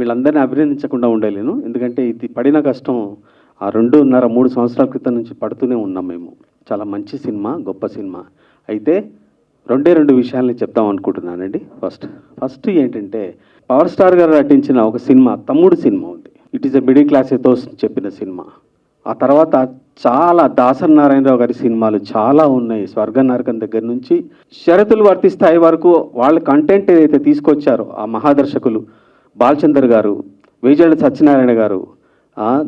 వీళ్ళందరినీ అభినందించకుండా ఉండలేను. ఎందుకంటే ఇది పడిన కష్టం ఆ 2.5, 3 సంవత్సరాల క్రితం నుంచి పడుతూనే ఉన్నాం మేము. చాలా మంచి సినిమా, గొప్ప సినిమా. అయితే రెండు విషయాల్ని చెప్దాం అనుకుంటున్నానండి. ఫస్ట్ ఏంటంటే పవర్ స్టార్ గారు నటించిన ఒక సినిమా తమ్ముడు సినిమా ఉంది. It is a middle class ethos చెప్పిన సినిమా. ఆ తర్వాత చాలా దాసరి నారాయణరావు గారి సినిమాలు చాలా ఉన్నాయి. స్వర్గ నరకం దగ్గర నుంచి షరతులు వర్తిస్తాయి వరకు వాళ్ళ కంటెంట్ ఏదైతే తీసుకొచ్చారో ఆ మహాదర్శకులు బాలచందర్ గారు, వేజాడ సత్యనారాయణ గారు,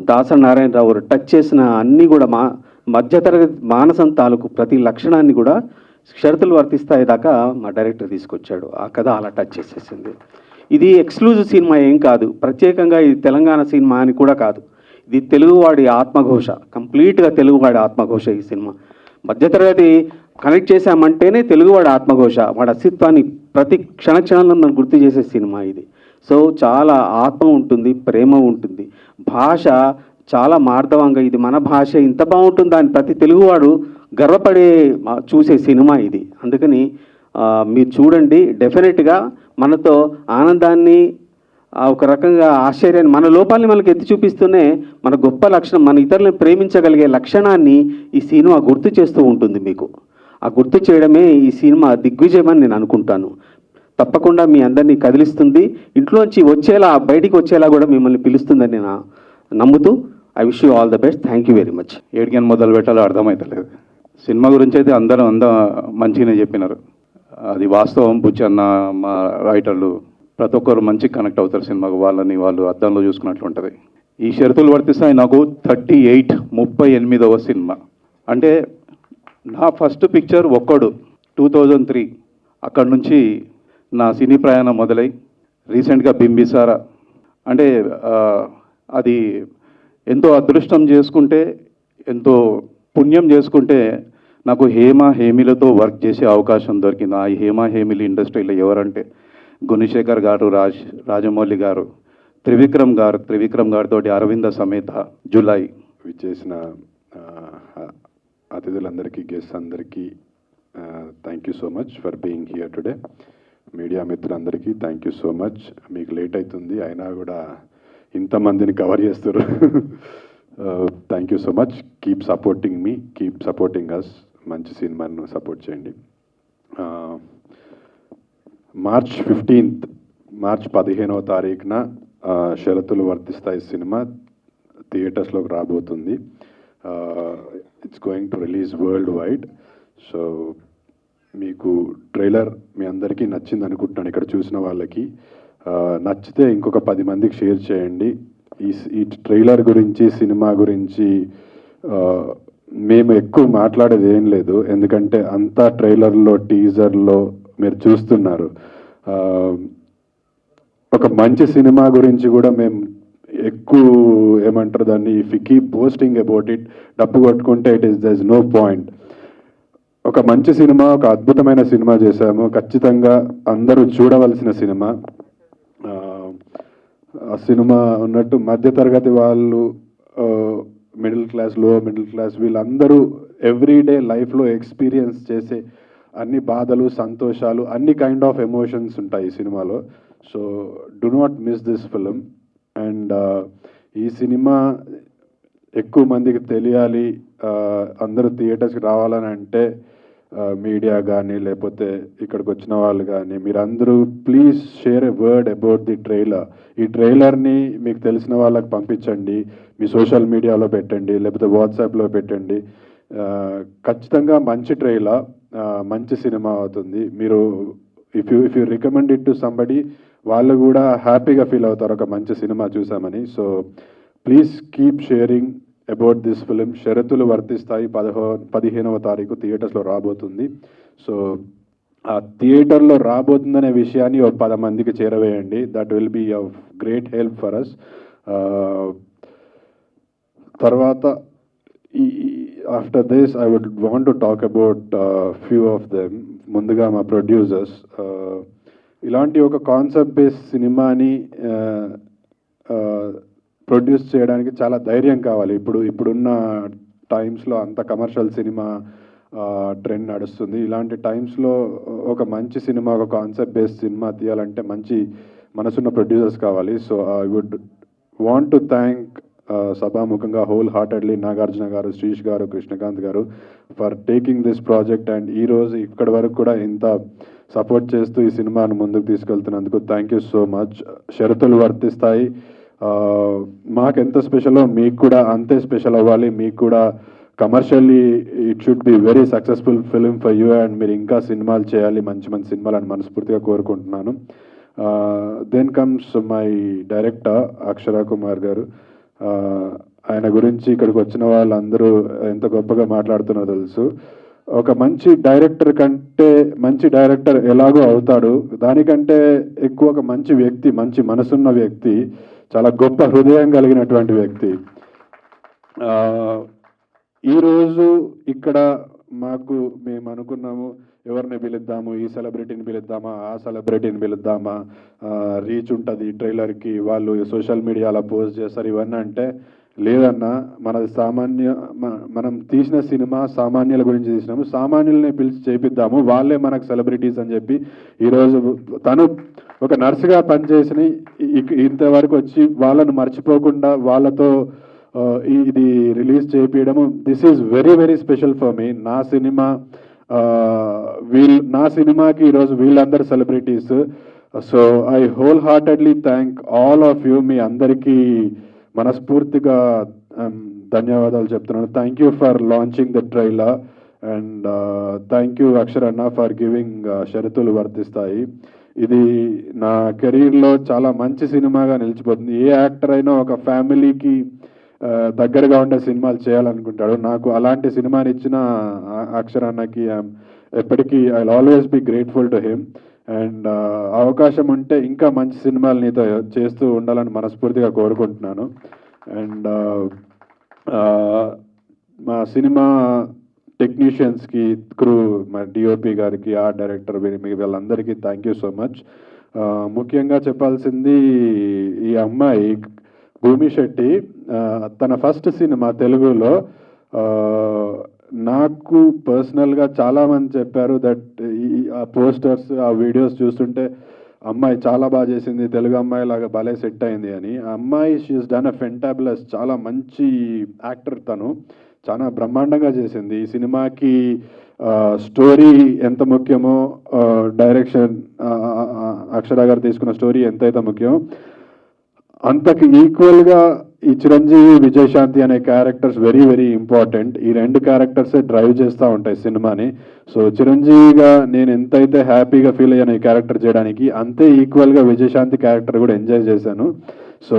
దాసరి నారాయణరావు గారు టచ్ చేసిన అన్నీ కూడా మధ్యతరగతి మానసం తాలూకు ప్రతి లక్షణాన్ని కూడా షరతులు వర్తిస్తాయి దాకా మా డైరెక్టర్ తీసుకొచ్చాడు. ఆ కథ అలా టచ్ చేసేసింది. ఇది ఎక్స్క్లూజివ్ సినిమా ఏం కాదు, ప్రత్యేకంగా ఇది తెలంగాణ సినిమా అని కూడా కాదు. ఇది తెలుగువాడి ఆత్మఘోష, కంప్లీట్గా తెలుగువాడి ఆత్మఘోష. ఈ సినిమా మధ్యతరగతి కనెక్ట్ చేశామంటేనే తెలుగువాడి ఆత్మఘోష, వాడి అస్తిత్వాన్ని ప్రతి క్షణక్షణంలో మనం గుర్తు చేసే సినిమా ఇది. సో చాలా ఆత్మ ఉంటుంది, ప్రేమ ఉంటుంది, భాష చాలా మార్దవంగా, ఇది మన భాష ఇంత బాగుంటుందా అని ప్రతి తెలుగువాడు గర్వపడే చూసే సినిమా ఇది. అందుకని మీరు చూడండి, డెఫినెట్గా మనతో ఆనందాన్ని, ఒక రకంగా ఆశ్చర్యాన్ని, మన లోపాలని మనకు ఎత్తి చూపిస్తూనే మన గొప్ప లక్షణం, మన ఇతరులను ప్రేమించగలిగే లక్షణాన్ని ఈ సినిమా గుర్తు చేస్తూ ఉంటుంది మీకు. ఆ గుర్తు చేయడమే ఈ సినిమా దిగ్విజయం అని నేను అనుకుంటాను. తప్పకుండా మీ అందరినీ కదిలిస్తుంది, ఇంట్లోంచి వచ్చేలా, బయటికి వచ్చేలా కూడా మిమ్మల్ని పిలుస్తుందని నేను నమ్ముతూ I wish you all the best. Thank you very much. ఏడికని మొదలు పెట్టాలో అర్థమవుతలేదు. సినిమా గురించి అయితే అందరూ మంచిగానే చెప్పినారు. అది వాస్తవం. బుచ్చన్న, మా రైటర్లు ప్రతి ఒక్కరు మంచి కనెక్ట్ అవుతారు సినిమాకు. వాళ్ళు అద్దంలో చూసుకున్నట్లు ఉంటుంది. ఈ షరతులు వర్తిస్తాయి నాకు 38వ సినిమా. అంటే నా ఫస్ట్ పిక్చర్ ఒక్కడు 2003. అక్కడ నుంచి నా సినీ ప్రయాణం మొదలై రీసెంట్గా బింబిసారా. అంటే అది ఎంతో అదృష్టం చేసుకుంటే, ఎంతో పుణ్యం చేసుకుంటే నాకు హేమిలతో వర్క్ చేసే అవకాశం దొరికింది. ఆ హేమిలి ఇండస్ట్రీలో ఎవరంటే గుణశేఖర్ గారు, రాజమౌళి గారు, త్రివిక్రమ్ గారితో అరవింద సమేత జులై విచ్చేసిన అతిథులందరికీ, గెస్ట్ అందరికీ thank you so much for being here today. Media మిత్రులందరికీ థ్యాంక్ యూ సో మచ్. మీకు లేట్ అవుతుంది అయినా కూడా ఇంతమందిని కవర్ చేస్తారు. Thank you so much. Keep supporting me, keep supporting us. మంచి సినిమాను సపోర్ట్ చేయండి. మార్చ్ 15వ తారీఖున షరతులు వర్తిస్తాయి సినిమా థియేటర్స్లోకి రాబోతుంది. It's going to release world wide. So మీకు ట్రైలర్ మీ అందరికీ నచ్చింది అనుకుంటున్నాను. ఇక్కడ చూసిన వాళ్ళకి నచ్చితే ఇంకొక 10 మందికి షేర్ చేయండి. ఈ ట్రైలర్ గురించి, సినిమా గురించి మేము ఎక్కువ మాట్లాడేది ఏం లేదు, ఎందుకంటే అంతా ట్రైలర్లో, టీజర్లో మీరు చూస్తున్నారు. ఒక మంచి సినిమా గురించి కూడా మేము ఎక్కువ ఏమంటారు దాన్ని, if you keep posting about it, డబ్బు కొట్టుకుంటే దర్ ఇస్ నో పాయింట్. ఒక మంచి సినిమా, ఒక అద్భుతమైన సినిమా చేశాము. ఖచ్చితంగా అందరూ చూడవలసిన సినిమా. ఆ సినిమా ఉన్నట్టు మధ్యతరగతి వాళ్ళు, middle class, lower middle class, వీళ్ళందరూ ఎవ్రీడే లైఫ్లో ఎక్స్పీరియన్స్ చేసే అన్ని బాధలు, సంతోషాలు, అన్ని కైండ్ ఆఫ్ ఎమోషన్స్ ఉంటాయి ఈ సినిమాలో. So do not miss this film. And ఈ సినిమా ఎక్కువ మందికి తెలియాలి, అందరూ థియేటర్స్కి రావాలని అంటే మీడియా కానీ, లేకపోతే ఇక్కడికి వచ్చిన వాళ్ళు కానీ, మీరందరూ please share a word about the trailer. ఈ ట్రైలర్ని మీకు తెలిసిన వాళ్ళకి పంపించండి, మీ సోషల్ మీడియాలో పెట్టండి, లేకపోతే వాట్సాప్లో పెట్టండి. ఖచ్చితంగా మంచి ట్రైలర్, మంచి సినిమా అవుతుంది. మీరు if you recommend it to somebody, వాళ్ళు కూడా హ్యాపీగా ఫీల్ అవుతారు ఒక మంచి సినిమా చూసామని. So please keep sharing about this film. షరతులు వర్తిస్తాయి 15వ తారీఖు థియేటర్స్లో రాబోతుంది. సో ఆ థియేటర్లో రాబోతుందనే విషయాన్ని ఒక 10 మందికి చేరవేయండి. That will be of great help for us. తర్వాత after this I would want to talk about few of them. ముందుగా మా ప్రొడ్యూసర్స్. ఇలాంటి ఒక కాన్సెప్ట్ బేస్డ్ సినిమాని ప్రొడ్యూస్ చేయడానికి చాలా ధైర్యం కావాలి. ఇప్పుడున్న టైమ్స్లో అంత కమర్షియల్ సినిమా ట్రెండ్ నడుస్తుంది. ఇలాంటి టైమ్స్లో ఒక మంచి సినిమా, ఒక కాన్సెప్ట్ బేస్డ్ సినిమా తీయాలంటే మంచి మనసున్న ప్రొడ్యూసర్స్ కావాలి. So I would want to thank సభాముఖంగా wholeheartedly Nagarjuna garu, Sirish garu, Krishnakanth garu for taking this project. And ఈరోజు ఇక్కడి వరకు కూడా ఇంత సపోర్ట్ చేస్తూ ఈ సినిమాను ముందుకు తీసుకెళ్తున్నందుకు థ్యాంక్ యూ సో మచ్. షరతులు వర్తిస్తాయి. మాకెంత స్పెషలో మీకు కూడా అంతే స్పెషల్ అవ్వాలి. మీకు కూడా commercially it should be very successful film for you. And మీరు ఇంకా సినిమాలు చేయాలి, మంచి మంచి సినిమాలు అని మనస్ఫూర్తిగా కోరుకుంటున్నాను. దెన్ కమ్స్ మై డైరెక్టర్ అక్షరా కుమార్ గారు. ఆయన గురించి ఇక్కడికి వచ్చిన వాళ్ళందరూ ఎంత గొప్పగా మాట్లాడుతున్నారో తెలుసు. ఒక మంచి డైరెక్టర్ కంటే మంచి డైరెక్టర్ ఎలాగో అవుతాడు, దానికంటే ఎక్కువ ఒక మంచి వ్యక్తి, మంచి మనసున్న వ్యక్తి, చాలా గొప్ప హృదయం కలిగినటువంటి వ్యక్తి. ఈరోజు ఇక్కడ మేము అనుకున్నాము ఎవరిని పిలుద్దాము, ఈ సెలబ్రిటీని పిలుద్దామా, ఆ సెలబ్రిటీని పిలుద్దామా, రీచ్ ఉంటుంది ట్రైలర్కి, వాళ్ళు సోషల్ మీడియాలో పోస్ట్ చేస్తారు ఇవన్నీ అంటే, లేదన్నా మనది మనం తీసిన సినిమా సామాన్యుల గురించి తీసినాము, సామాన్యులనే పిలిచి చేపిద్దాము, వాళ్ళే మనకు సెలబ్రిటీస్ అని చెప్పి ఈరోజు తను ఒక నర్సుగా పనిచేసి ఇంతవరకు వచ్చి వాళ్ళను మర్చిపోకుండా వాళ్ళతో ఇది రిలీజ్ చేయించడము, this is very very special for me. నా సినిమాకి ఈరోజు వీళ్ళందరూ celebrities. So I whole heartedly thank all of you. మీ అందరికీ మనస్ఫూర్తిగా ధన్యవాదాలు చెప్తున్నాను. Thank you for launching the trailer and thank you అక్షరన్న ఫర్ గివింగ్ షరతులు వర్తిస్తాయి. ఇది నా కెరీర్లో చాలా మంచి సినిమాగా నిలిచిపోతుంది. ఏ యాక్టర్ అయినా ఒక ఫ్యామిలీకి దగ్గరగా ఉండే సినిమాలు చేయాలనుకుంటాడు. నాకు అలాంటి సినిమాని ఇచ్చిన అక్షరాన్నకి ఎప్పటికీ I always be grateful to him. And అవకాశం ఉంటే ఇంకా మంచి సినిమాలు నీతో చేస్తూ ఉండాలని మనస్ఫూర్తిగా కోరుకుంటున్నాను. అండ్ మా సినిమా టెక్నీషియన్స్కి, క్రూ, మా డిఓపి గారికి, ఆర్ట్ డైరెక్టర్, వీళ్ళందరికీ థ్యాంక్ యూ సో మచ్. ముఖ్యంగా చెప్పాల్సింది ఈ అమ్మాయి భూమి శెట్టి, తన ఫస్ట్ సినిమా తెలుగులో. నాకు పర్సనల్గా చాలామంది చెప్పారు దట్ ఆ పోస్టర్స్, ఆ వీడియోస్ చూస్తుంటే అమ్మాయి చాలా బాగా చేసింది, తెలుగు అమ్మాయి లాగా భలే సెట్ అయింది అని. ఆ అమ్మాయి షీఈస్ డన్ అ ఫెంటాబులస్, చాలా మంచి యాక్టర్, తను చాలా బ్రహ్మాండంగా చేసింది. ఈ సినిమాకి స్టోరీ ఎంత ముఖ్యమో, డైరెక్షన్ అక్షర గారు తీసుకున్న స్టోరీ ఎంతైతే ముఖ్యమో అంతకు ఈక్వల్గా ఈ చిరంజీవి, విజయశాంతి అనే క్యారెక్టర్స్ వెరీ వెరీ ఇంపార్టెంట్. ఈ రెండు క్యారెక్టర్సే డ్రైవ్ చేస్తూ ఉంటాయి సినిమాని. సో చిరంజీవిగా నేను ఎంతైతే హ్యాపీగా ఫీల్ అయ్యాను ఈ క్యారెక్టర్ చేయడానికి, అంతే ఈక్వల్గా విజయశాంతి క్యారెక్టర్ కూడా ఎంజాయ్ చేశాను. So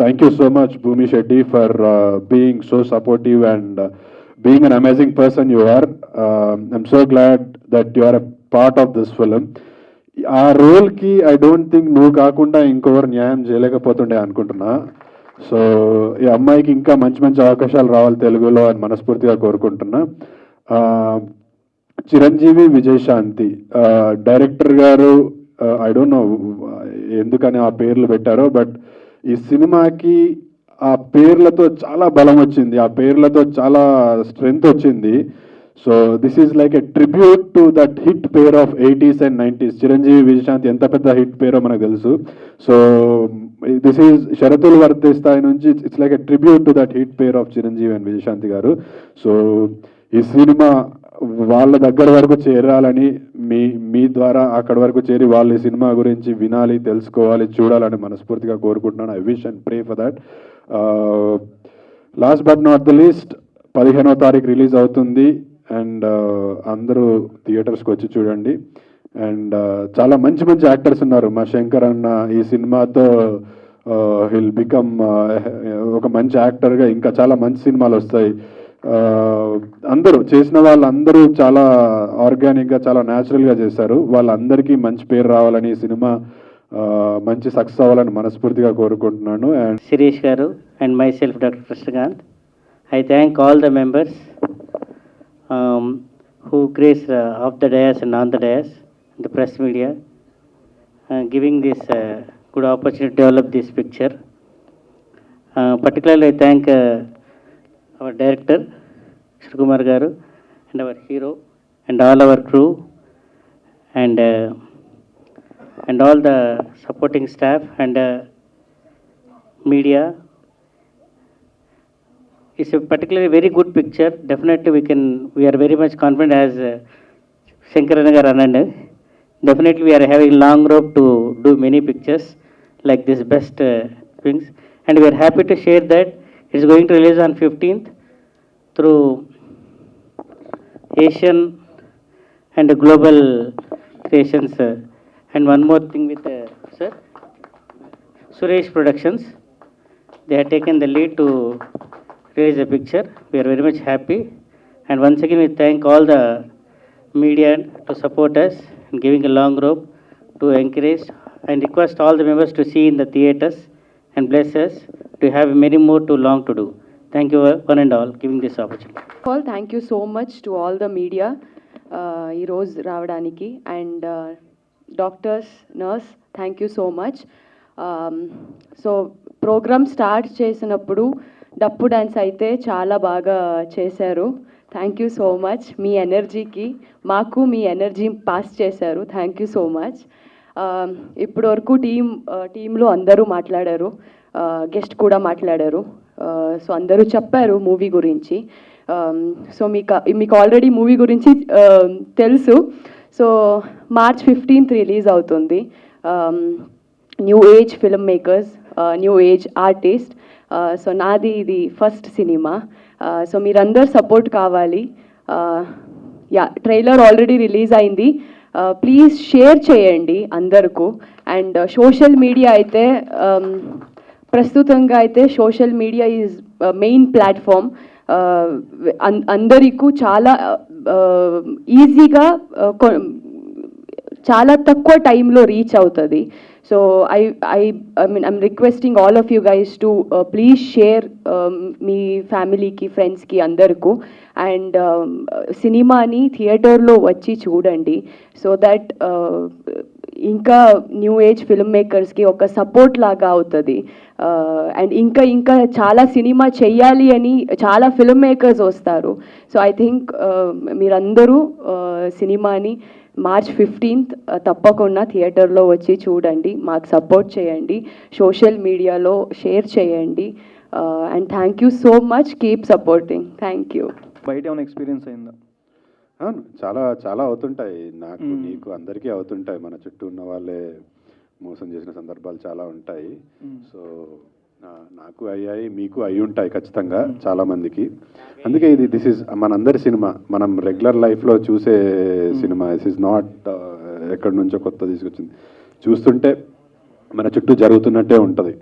thank you so much Bhumi Shetty for being so supportive and being an amazing person you are. I'm so glad that you are a part of this film. ఆ రోల్కి I don't think నువ్వు కాకుండా ఇంకొకరు న్యాయం చేయలేకపోతుండే అనుకుంటున్నా. So ఈ అమ్మాయికి ఇంకా మంచి మంచి అవకాశాలు రావాలి తెలుగులో అని మనస్ఫూర్తిగా కోరుకుంటున్నా. చిరంజీవి, విజయశాంతి డైరెక్టర్ గారు ఐ డోంట్ నో ఎందుకని ఆ పేర్లు పెట్టారో, బట్ ఈ సినిమాకి ఆ పేర్లతో చాలా బలం వచ్చింది, ఆ పేర్లతో చాలా స్ట్రెంగ్త్ వచ్చింది. So this is like a tribute to that hit pair of 80s and 90s. Chiranjeevi, Vijayashanti ఎంత పెద్ద హిట్ పేరో మనకు తెలుసు. సో దిస్ ఈజ్ షరతులు వర్తిస్తాయి నుంచి it's like a tribute to that hit pair of Chiranjeevi and Vijayashanti గారు. సో ఈ సినిమా వాళ్ళ దగ్గర వరకు చేరాలని, మీ ద్వారా అక్కడి వరకు చేరి వాళ్ళు ఈ సినిమా గురించి వినాలి, తెలుసుకోవాలి, చూడాలని మనస్ఫూర్తిగా కోరుకుంటున్నాను. I wish and pray for that. Last but not the least 15వ తారీఖు రిలీజ్ అవుతుంది. అండ్ అందరూ థియేటర్స్కి వచ్చి చూడండి. అండ్ చాలా మంచి మంచి యాక్టర్స్ ఉన్నారు. మా శంకర్ అన్న ఈ సినిమాతో హిల్ బికమ్ ఒక మంచి యాక్టర్గా ఇంకా చాలా మంచి సినిమాలు వస్తాయి. అందరూ చేసిన వాళ్ళందరూ చాలా ఆర్గానిక్గా, చాలా న్యాచురల్గా చేశారు. వాళ్ళందరికీ మంచి పేరు రావాలని, ఈ సినిమా మంచి సక్సెస్ అవ్వాలని మనస్ఫూర్తిగా కోరుకుంటున్నాను. And Sirish garu and myself doctor Krishnakanth, I thank all the members who graced off the dais and on the dais, the press media, giving this good opportunity to develop this picture. Particularly I thank our director, Shri Kumar Garu, and our hero, and all our crew, and and all the supporting staff and media. It's a particularly very good picture. Definitely we are very much confident as Shankarana garu anandi. Definitely we are having long rope to do many pictures like this best things. And we are happy to share that it's going to release on 15th through Asian and global creations. And one more thing with sir, Suresh Productions. They have taken the lead to release the picture. We are very much happy. And once again, we thank all the media to support us and giving a long rope to encourage and request all the members to see in the theaters and bless us to have many more too long to do. Thank you one and all giving this opportunity. All thank you so much to all the media ఈరోజు రావడానికి and doctors nurse thank you so much. So program start చేసినప్పుడు డప్పు dance అయితే చాలా బాగా చేశారు. Thank you so much. మీ ఎనర్జీకి మాకు మీ ఎనర్జీ పాస్ చేశారు. Thank you so much. ఇప్పటి వరకు టీంలో అందరూ మాట్లాడారు, గెస్ట్ కూడా మాట్లాడారు. సో అందరూ చెప్పారు మూవీ గురించి. సో మీకు ఆల్రెడీ మూవీ గురించి తెలుసు. సో March 15th రిలీజ్ అవుతుంది. New age film makers, new age artist. So నాది ఇది ఫస్ట్ సినిమా. సో మీరందరూ సపోర్ట్ కావాలి. ట్రైలర్ ఆల్రెడీ రిలీజ్ అయింది. ప్లీజ్ షేర్ చేయండి అందరికీ. అండ్ సోషల్ మీడియా అయితే ప్రస్తుతంగా అయితే social media is main platform. అందరికీ చాలా ఈజీగా చాలా తక్కువ టైంలో రీచ్ అవుతుంది. So I'm requesting all of you guys to please share మీ ఫ్యామిలీకి, ఫ్రెండ్స్కి అందరికీ. అండ్ సినిమాని థియేటర్లో వచ్చి చూడండి. సో దట్ ఇంకా న్యూ ఏజ్ ఫిల్మ్ మేకర్స్కి ఒక సపోర్ట్ లాగా అవుతుంది. అండ్ ఇంకా చాలా సినిమా చెయ్యాలి అని చాలా ఫిల్మ్ మేకర్స్ వస్తారు. సో ఐ థింక్ మీరందరూ సినిమాని March 15th తప్పకుండా థియేటర్లో వచ్చి చూడండి, మాకు సపోర్ట్ చేయండి, సోషల్ మీడియాలో షేర్ చేయండి. And thank you so much. Keep supporting. Thank you. బయట ఏమైనా ఎక్స్పీరియన్స్ అయిందా? అవును, చాలా చాలా అవుతుంటాయి. నాకు నీకు అందరికీ అవుతుంటాయి. మన చుట్టూ ఉన్న వాళ్ళే మోసం చేసిన సందర్భాలు చాలా ఉంటాయి. సో నాకు అయ్యాయి, మీకు అయి ఉంటాయి ఖచ్చితంగా చాలా మందికి. అందుకే దిస్ ఈజ్ మనందరి సినిమా, మనం రెగ్యులర్ లైఫ్లో చూసే సినిమా. దిస్ ఈజ్ నాట్ ఎక్కడి నుంచో కొత్త తీసుకొచ్చింది. చూస్తుంటే మన చుట్టూ జరుగుతున్నట్టే ఉంటుంది.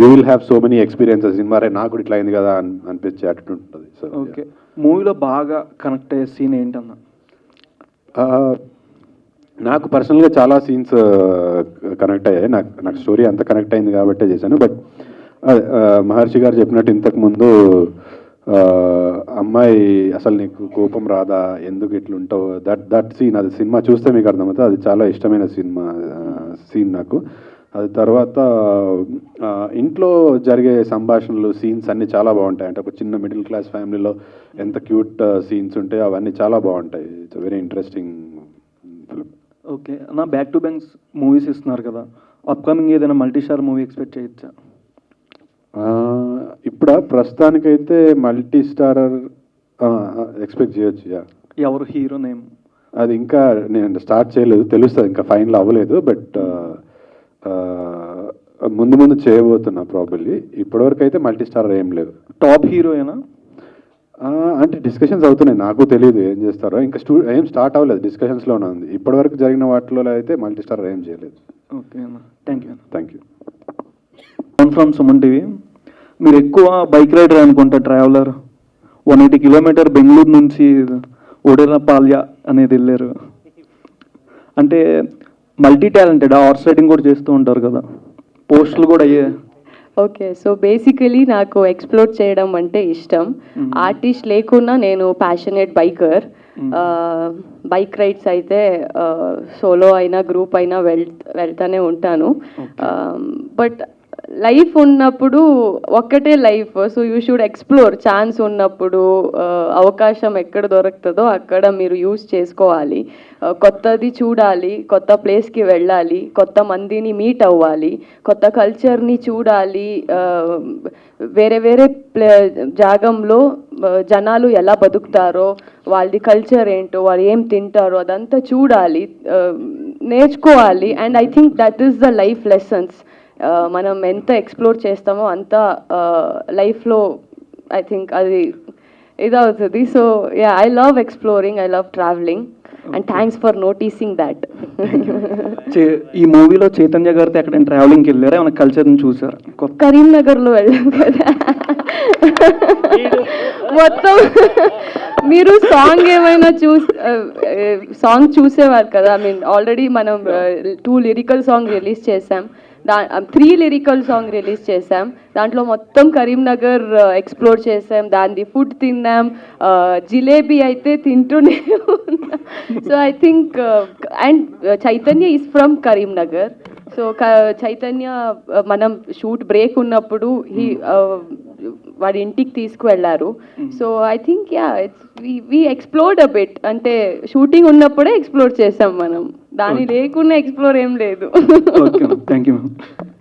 You will have so many experiences in మరే నాకు ఇట్లా అయింది కదా అనిపించే అటు ఉంటుంది. సో ఓకే, మూవీలో బాగా కనెక్ట్ అయ్యే సీన్ ఏంటన్నా? నాకు పర్సనల్గా చాలా సీన్స్ కనెక్ట్ అయ్యాయి. నాకు స్టోరీ అంత కనెక్ట్ అయింది కాబట్టే చేశాను. బట్ మహర్షి గారు చెప్పినట్టు ఇంతకుముందు అమ్మాయి అసలు నీకు కోపం రాదా, ఎందుకు ఇట్లుంటావు, దట్ సీన్, అది సినిమా చూస్తే మీకు అర్థమవుతుంది. అది చాలా ఇష్టమైన సీన్ నాకు. అది తర్వాత ఇంట్లో జరిగే సంభాషణలు, సీన్స్ అన్నీ చాలా బాగుంటాయి. అంటే ఒక చిన్న మిడిల్ క్లాస్ ఫ్యామిలీలో ఎంత క్యూట్ సీన్స్ ఉంటాయో అవన్నీ చాలా బాగుంటాయి. It's very interesting film. Okay అన్న, బ్యాక్ టు బ్యాంక్స్ మూవీస్ ఇస్తున్నారు కదా, అప్కమింగ్ ఏదైనా మల్టీ స్టార్ మూవీ ఎక్స్పెక్ట్ చేయొచ్చా? ఇప్పుడు ప్రస్తుతానికైతే మల్టీ స్టారర్ ఎక్స్పెక్ట్ చేయొచ్చు. ఎవరు హీరో నేమ్? అది ఇంకా నేను స్టార్ట్ చేయలేదు, తెలుస్తుంది, ఇంకా ఫైనల్ అవ్వలేదు. బట్ ముందు చేయబోతున్నా ప్రాబబ్లీ. ఇప్పటివరకు అయితే మల్టీ స్టారర్ ఏం లేదు. టాప్ హీరోయేనా? అంటే డిస్కషన్స్ అవుతున్నాయి, నాకు తెలియదు ఏం చేస్తారో. ఇంకా ఏం స్టార్ట్ అవ్వలేదు, డిస్కషన్స్లోనే ఉంది. ఇప్పటివరకు జరిగిన వాటిలో అయితే మల్టీ స్టారర్ ఏం చేయలేదు. ఓకే అన్న, thank you. Thank you. From Suman TV. మీరు ఎక్కువ బైక్ రైడర్ అనుకుంటా, ట్రావెలర్. 180 కిలోమీటర్ బెంగళూరు నుంచి ఓడెరపాల్య అనేది వెళ్ళారు. అంటే మల్టీ టాలెంటెడ్, హార్స్ రైడింగ్ కూడా చేస్తూ ఉంటారు కదా, పోస్టులు కూడా అయ్యే. ఓకే, సో బేసికలీ నాకు ఎక్స్ప్లోర్ చేయడం అంటే ఇష్టం. ఆర్టిస్ట్ లేకున్నా నేను ప్యాషనేట్ బైకర్. బైక్ రైడ్స్ అయితే సోలో అయినా గ్రూప్ అయినా వెళ్తానే ఉంటాను. బట్ లైఫ్ ఉన్నప్పుడు ఒక్కటే life, so you should explore. Chance ఉన్నప్పుడు అవకాశం ఎక్కడ దొరుకుతుందో అక్కడ మీరు యూస్ చేసుకోవాలి. కొత్తది చూడాలి, కొత్త ప్లేస్కి వెళ్ళాలి, కొత్త మందిని మీట్ అవ్వాలి, కొత్త కల్చర్ని చూడాలి. వేరే వేరే జాగంలో జనాలు ఎలా బతుకుతారో, వాళ్ళది కల్చర్ ఏంటో, వాళ్ళు ఏం తింటారో అదంతా చూడాలి, నేర్చుకోవాలి. And I think that is the life lessons. మనం ఎంత ఎక్స్ప్లోర్ చేస్తామో అంత లైఫ్లో ఐ థింక్ అది ఇదవుతుంది. So yeah, I love exploring, I love travelling, and thanks for noticing that. ఈ మూవీలో చైతన్య గారితో ఎక్కడైనా ట్రావెలింగ్కి వెళ్ళారా, ఏమైనా కల్చర్ని చూసారా? కరీంనగర్లో వెళ్ళాం కదా. మొత్తం మీరు సాంగ్ ఏమైనా సాంగ్ చూసేవారు కదా. ఐ మీన్ ఆల్రెడీ మనం 2 లిరికల్ సాంగ్ రిలీజ్ చేసాం, 3 లిరికల్ సాంగ్ రిలీజ్ చేసాం. దాంట్లో మొత్తం కరీంనగర్ ఎక్స్ప్లోర్ చేసాం, దాని ఫుడ్ తిన్నాం, జిలేబీ అయితే తింటూనే ఉన్నాం. So I think and Chaitanya is from Karimnagar. So Chaitanya మనం షూట్ బ్రేక్ ఉన్నప్పుడు వాడి ఇంటికి తీసుకువెళ్ళారు. So I think yeah, it's we explored a bit. అంటే షూటింగ్ ఉన్నప్పుడే ఎక్స్ప్లోర్ చేసాం మనం, దాని లేకుండా ఎక్స్ప్లోర్ ఏం లేదు. Okay, thank you ma'am.